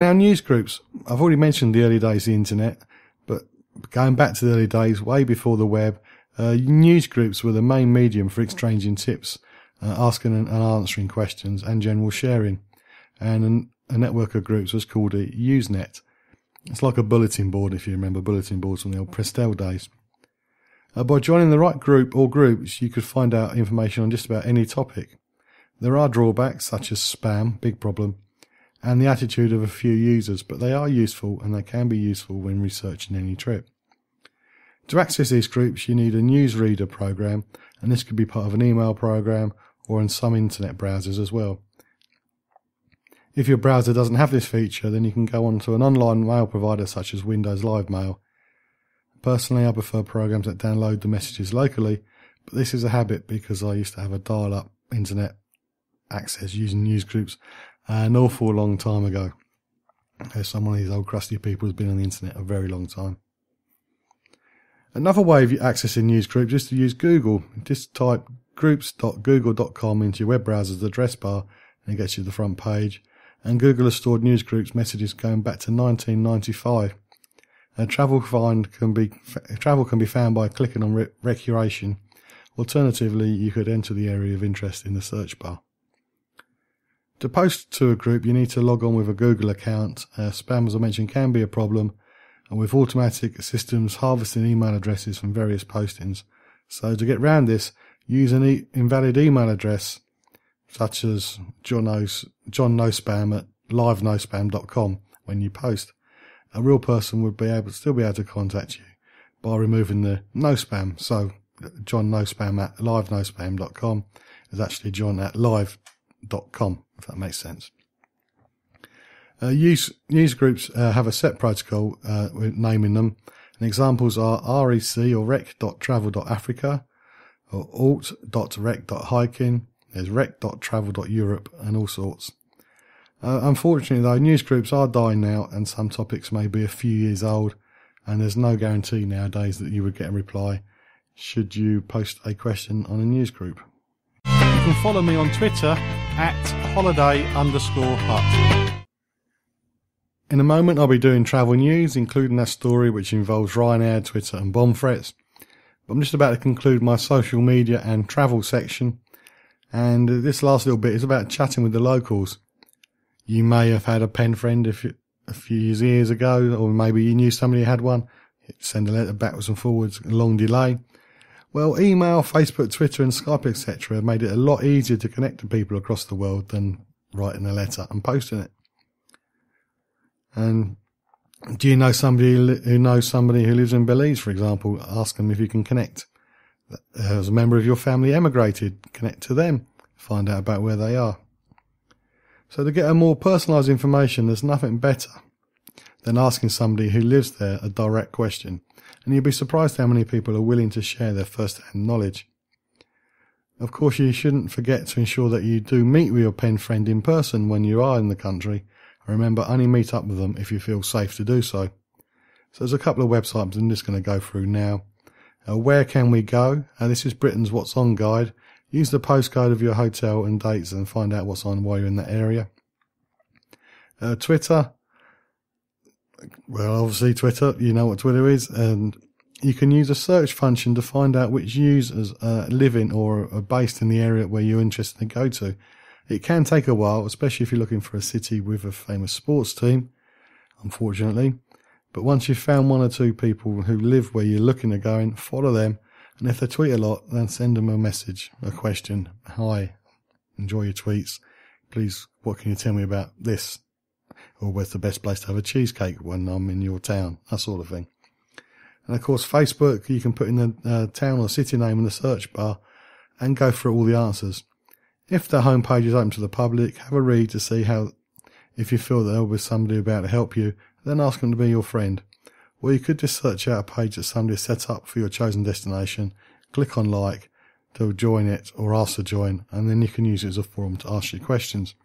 Now, news groups. I've already mentioned the early days of the internet, but going back to the early days, way before the web, news groups were the main medium for exchanging tips, asking and answering questions, and general sharing. And a network of groups was called a Usenet. It's like a bulletin board, if you remember bulletin boards from the old Prestel days. By joining the right group or groups, you could find out information on just about any topic. There are drawbacks, such as spam, big problem, and the attitude of a few users, but they are useful, and they can be useful when researching any trip. To access these groups, you need a newsreader program, and this could be part of an email program or in some internet browsers as well. If your browser doesn't have this feature, then you can go on to an online mail provider such as Windows Live Mail. Personally, I prefer programs that download the messages locally, but this is a habit because I used to have a dial-up internet access using news groups an awful long time ago. Some of these old crusty people has been on the internet a very long time. Another way of accessing news groups is to use Google. Just type groups.google.com into your web browser's address bar and it gets you to the front page. And Google has stored news groups messages going back to 1995. Travel can be found by clicking on recreation. Alternatively, you could enter the area of interest in the search bar. To post to a group, you need to log on with a Google account. Spam, as I mentioned, can be a problem, and with automatic systems harvesting email addresses from various postings. So to get around this, use an invalid email address, such as johnnospam at livenospam.com when you post. A real person would still be able to contact you by removing the no spam. So johnnospam at livenospam.com is actually john at live.com, if that makes sense. News groups have a set protocol with naming them, and examples are rec or rec.travel.africa or alt.rec.hiking, there's rec.travel.europe and all sorts. Unfortunately though, news groups are dying now, and some topics may be a few years old, and there's no guarantee nowadays that you would get a reply should you post a question on a news group. You can follow me on Twitter at holiday_hut. In a moment I'll be doing travel news, including that story which involves Ryanair, Twitter and bomb threats. But I'm just about to conclude my social media and travel section, and this last little bit is about chatting with the locals. You may have had a pen friend a few years ago, or maybe you knew somebody who had one. Send a letter backwards and forwards, a long delay. Well, email, Facebook, Twitter and Skype, etc. have made it a lot easier to connect to people across the world than writing a letter and posting it. And do you know somebody who knows somebody who lives in Belize, for example? Ask them if you can connect. As a member of your family emigrated, connect to them, find out about where they are. So to get a more personalised information, there's nothing better than asking somebody who lives there a direct question, and you'll be surprised how many people are willing to share their first-hand knowledge. Of course, you shouldn't forget to ensure that you do meet with your pen friend in person when you are in the country. Remember, only meet up with them if you feel safe to do so. So there's a couple of websites I'm just going to go through now. Where can we go? This is Britain's What's On guide. Use the postcode of your hotel and dates and find out what's on while you're in that area. Twitter. Well, obviously Twitter, you know what Twitter is, and you can use a search function to find out which users live in or are based in the area where you're interested to go to. It can take a while, especially if you're looking for a city with a famous sports team, unfortunately. But once you've found one or two people who live where you're looking at going, follow them. And if they tweet a lot, then send them a message, a question. Hi, enjoy your tweets. Please, what can you tell me about this? Or where's the best place to have a cheesecake when I'm in your town? That sort of thing. And of course, Facebook, you can put in the town or city name in the search bar and go through all the answers. If the homepage is open to the public, have a read to see how, if you feel that there was somebody about to help you, then ask them to be your friend. Or you could just search out a page that somebody has set up for your chosen destination, click on like to join it or ask to join, and then you can use it as a forum to ask you questions.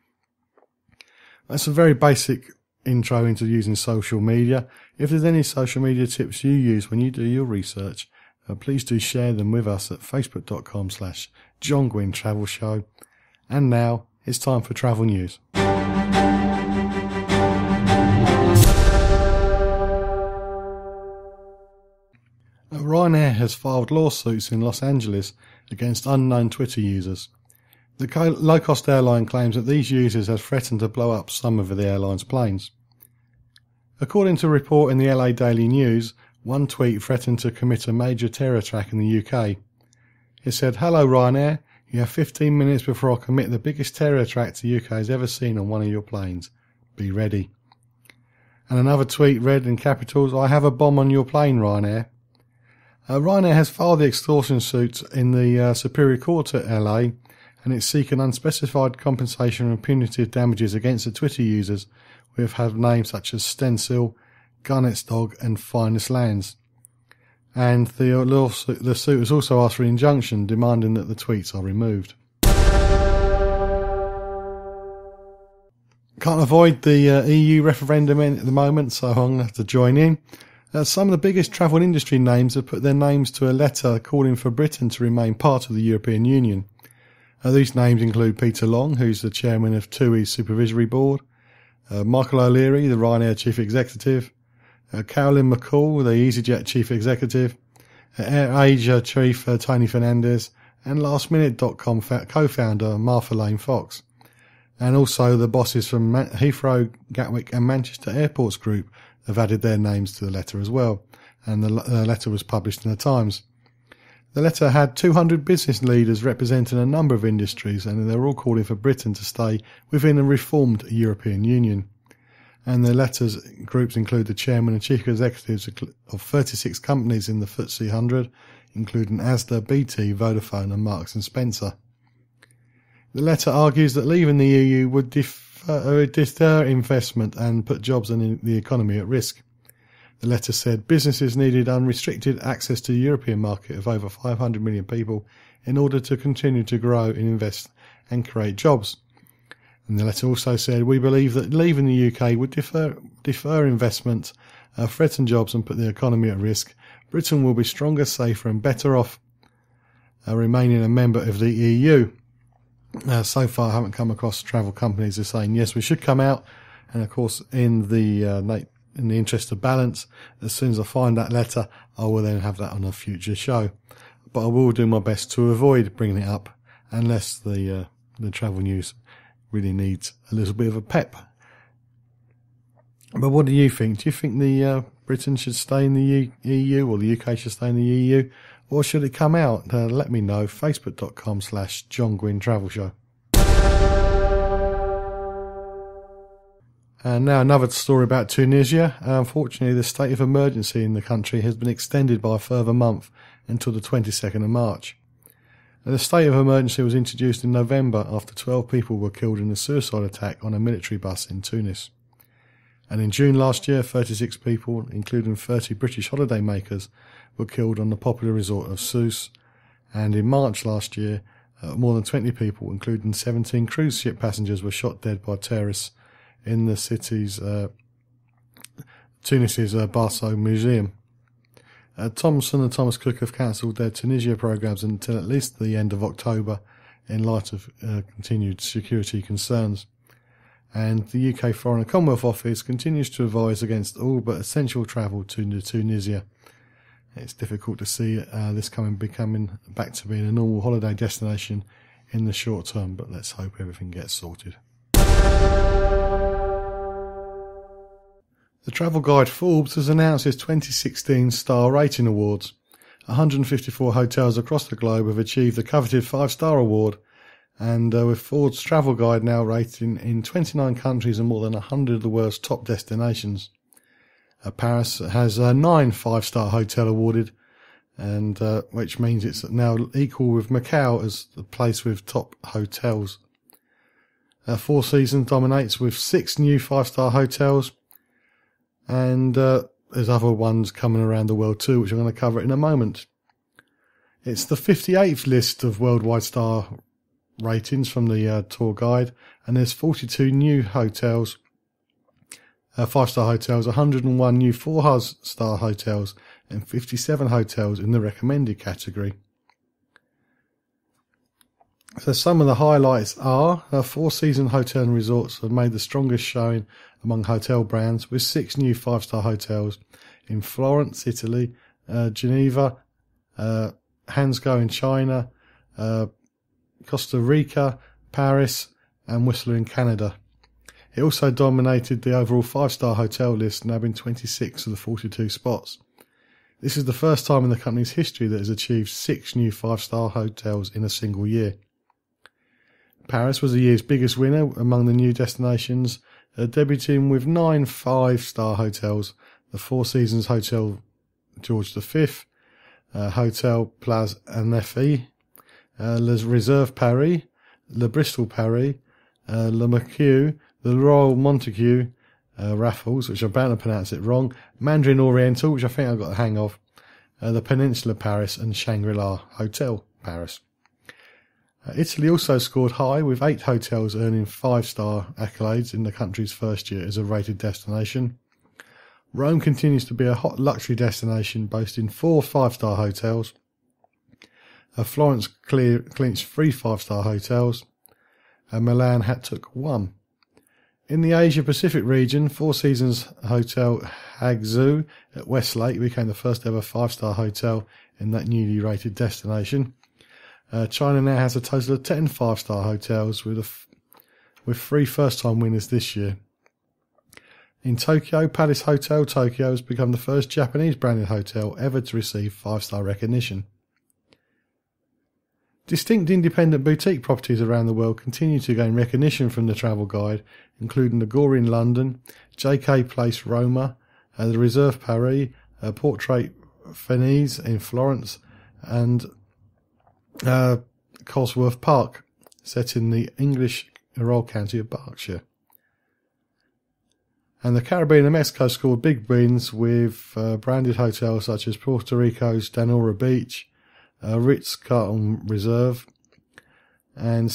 That's a very basic intro into using social media. If there's any social media tips you use when you do your research, please do share them with us at facebook.com/John Guinn Travel Show. And now it's time for travel news. Ryanair has filed lawsuits in Los Angeles against unknown Twitter users. The low-cost airline claims that these users have threatened to blow up some of the airline's planes. According to a report in the LA Daily News, one tweet threatened to commit a major terror attack in the UK. It said, "Hello Ryanair, you have 15 minutes before I commit the biggest terror attack the UK has ever seen on one of your planes. Be ready." And another tweet read in capitals, "I have a bomb on your plane, Ryanair." Ryanair has filed the extortion suit in the Superior Court at LA, and it's seeking unspecified compensation and punitive damages against the Twitter users who have had names such as Stencil, Gunnet's Dog and Finest Lands. And the suit has also asked for an injunction demanding that the tweets are removed. Can't avoid the EU referendum at the moment, so I'm going to have to join in. Some of the biggest travel industry names have put their names to a letter calling for Britain to remain part of the European Union. These names include Peter Long, who's the chairman of TUI's Supervisory Board, Michael O'Leary, the Ryanair Chief Executive, Carolyn McCall, the EasyJet Chief Executive, AirAsia Chief Tony Fernandez, and LastMinute.com co-founder Martha Lane Fox. And also the bosses from Heathrow, Gatwick and Manchester Airports Group have added their names to the letter as well, and the letter was published in the Times. The letter had 200 business leaders representing a number of industries, and they're all calling for Britain to stay within a reformed European Union. And the letter's groups include the chairman and chief executives of 36 companies in the FTSE 100, including Asda, BT, Vodafone and Marks and Spencer. The letter argues that leaving the EU would deter investment and put jobs and the economy at risk. The letter said businesses needed unrestricted access to the European market of over 500 million people in order to continue to grow and invest and create jobs. And the letter also said, "We believe that leaving the UK would defer investment, threaten jobs and put the economy at risk. Britain will be stronger, safer and better off remaining a member of the EU." So far I haven't come across travel companies who are saying, yes, we should come out. And of course, in the interest of balance, as soon as I find that letter, I will then have that on a future show. But I will do my best to avoid bringing it up unless the travel news really needs a little bit of a pep. But what do you think? Do you think the Britain should stay in the EU or the UK should stay in the EU? Or should it come out? Let me know. Facebook.com/John Guinn Travel Show. And now another story about Tunisia. Unfortunately, the state of emergency in the country has been extended by a further month until the 22nd of March. The state of emergency was introduced in November after 12 people were killed in a suicide attack on a military bus in Tunis. And in June last year, 36 people, including 30 British holidaymakers, were killed on the popular resort of Sousse. And in March last year, more than 20 people, including 17 cruise ship passengers, were shot dead by terrorists in the city's Tunis's Barso Museum. Thomson and Thomas Cook have cancelled their Tunisia programmes until at least the end of October in light of continued security concerns. And the UK Foreign and Commonwealth Office continues to advise against all but essential travel to Tunisia. It's difficult to see this becoming back to being a normal holiday destination in the short term, but let's hope everything gets sorted. The travel guide Forbes has announced its 2016 Star Rating Awards. 154 hotels across the globe have achieved the coveted 5-star award, and with Forbes Travel Guide now rated in 29 countries and more than 100 of the world's top destinations. Paris has 9 5-star hotel awarded, and which means it's now equal with Macau as the place with top hotels. Four Seasons dominates with 6 new 5-star hotels, and there's other ones coming around the world too, which I'm going to cover in a moment. It's the 58th list of worldwide star ratings from the tour guide, and there's 42 new hotels, 5-star hotels, 101 new 4-star hotels, and 57 hotels in the recommended category. So some of the highlights are Four Seasons Hotel and Resorts have made the strongest showing among hotel brands with 6 new 5-star hotels in Florence, Italy, Geneva, Hansgo in China, Costa Rica, Paris, and Whistler in Canada. It also dominated the overall 5-star hotel list, nabbing 26 of the 42 spots. This is the first time in the company's history that it has achieved 6 new 5-star hotels in a single year. Paris was the year's biggest winner among the new destinations, debuting with 9 5-star hotels: the Four Seasons Hotel George V, Hotel Place Annecy, Les Reserve Paris, Le Bristol Paris, Le Mercure, the Royal Montague, Raffles, which I'm bound to pronounce it wrong, Mandarin Oriental, which I think I've got the hang of, the Peninsula Paris, and Shangri-La Hotel Paris. Italy also scored high, with 8 hotels earning 5-star accolades in the country's first year as a rated destination. Rome continues to be a hot luxury destination, boasting 4 5-star hotels. Florence clinched 3 5-star hotels. Milan took 1. In the Asia-Pacific region, Four Seasons Hotel Hagzhou at Westlake became the first ever 5-star hotel in that newly rated destination. China now has a total of 10 5-star hotels, with 3 first-time winners this year. In Tokyo, Palace Hotel Tokyo has become the first Japanese-branded hotel ever to receive 5-star recognition. Distinct independent boutique properties around the world continue to gain recognition from the Travel Guide, including the Gore in London, JK Place Roma, the Reserve Paris, Portrait Venise in Florence, and Cosworth Park, set in the English Royal County of Berkshire. And the Caribbean and Mexico scored big wins with branded hotels such as Puerto Rico's Danora Beach, Ritz-Carlton Reserve, and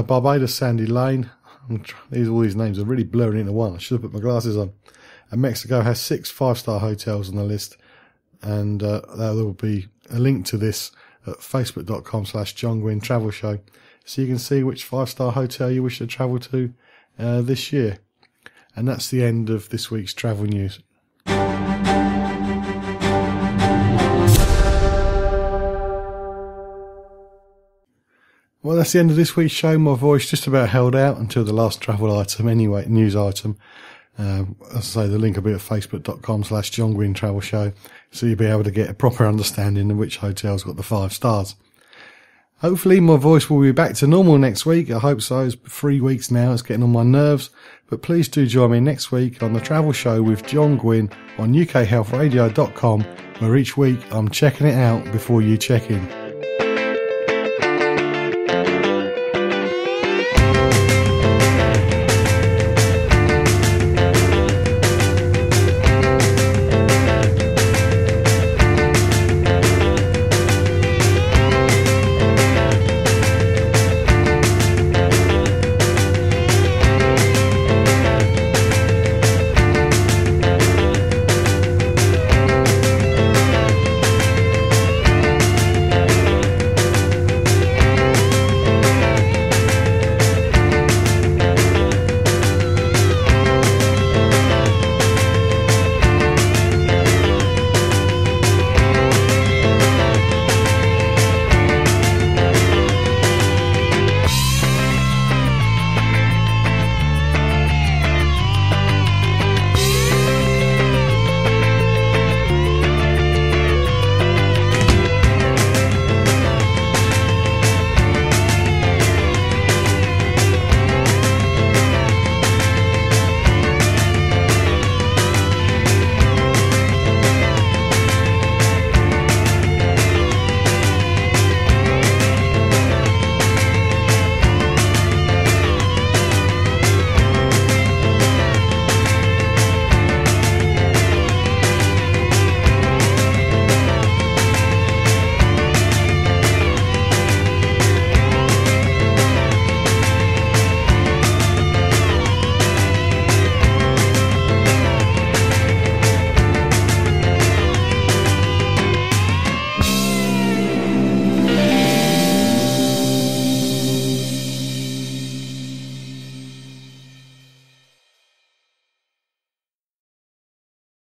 Barbados Sandy Lane. All these names are really blurring into one. I should have put my glasses on. And Mexico has 6 5-star hotels on the list, and there will be a link to this at facebook.com/John Guinn Travel Show, so you can see which 5-star hotel you wish to travel to this year. And that's the end of this week's travel news. Well, that's the end of this week's show. My voice just about held out until the last travel item anyway, news item. As I say, the link will be at facebook.com/John Guinn Travel Show, so you'll be able to get a proper understanding of which hotel's got the 5 stars. Hopefully my voice will be back to normal next week. I hope so. It's 3 weeks now. It's getting on my nerves. But please do join me next week on the Travel Show with John Guinn on ukhealthradio.com, where each week I'm checking it out before you check in.